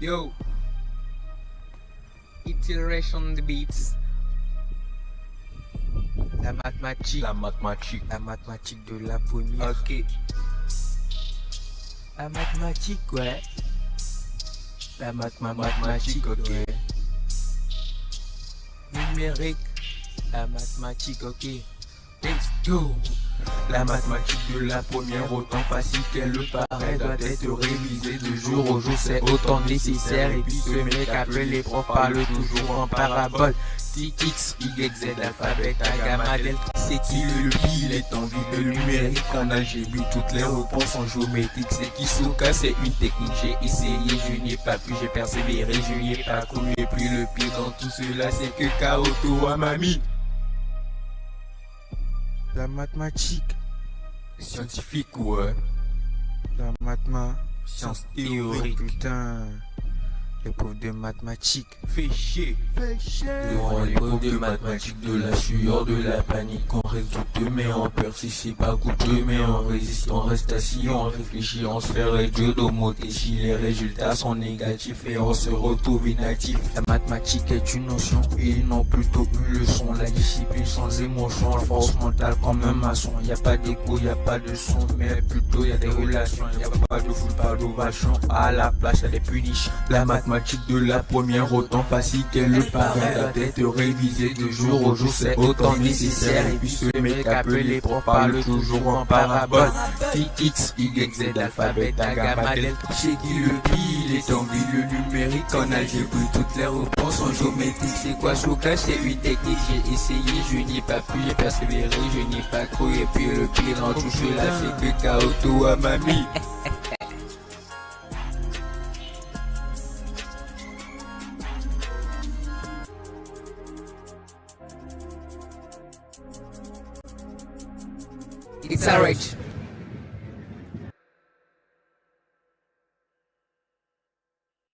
Yo, iteration the beats. La mathématique. La mathématique de la première. Ok. La mathématique, ouais. La mathématique, ok. Numérique. La mathématique, ok. Let's go. La mathématique de la première, autant facile qu'elle le paraît, doit être révisée de jour au jour, c'est autant nécessaire. Et puis ce mec après les profs parlent toujours en parabole. X, Y, Z, alphabet, gamma, delta, c'est qui le pi, il est en vie, le numérique en algèbre, toutes les réponses en géométrique, c'est qui Souka, c'est une technique, j'ai essayé, je n'y ai pas pu, j'ai persévéré, je n'y ai pas cru, et puis le pire dans tout cela, c'est que Kaoto à mamie. La mathématique, Scientifique, ouais. la mathématique, Science théorique. putain, l'épreuve de mathématiques. Fais chier. Durant l'épreuve de mathématiques, de la sueur, de la panique, on reste douteux, mais on persiste, c'est pas coûteux, mais on résiste, on reste assis, on réfléchit, on se fait réduire d'homoté si les résultats sont négatifs et on se retrouve inactif. La mathématique est une notion et non plutôt une leçon. La discipline sans émotion, la force mentale comme un maçon. Y a pas d'écho, y a pas de son, mais plutôt y a des relations. Y a pas de foule, pas d'ovation. À la place, y a des punitions. La mathématique de la première, autant facile qu'elle le paraît, doit être révisée de jour au jour, c'est autant nécessaire. Et puis ce mec appelé les profs parle toujours en parabole. X, Y, Z, alphabet, gamma, delta, c'est qui le pi, il est en vie, le numérique en algèbre, toutes les réponses en géométrique, c'est quoi Souka, c'est une technique, j'ai essayé, je n'y ai pas pu, j'ai persévéré, je n'y ai pas cru, et puis le pire dans tout cela, c'est que Kaoto à mamie. It's alright.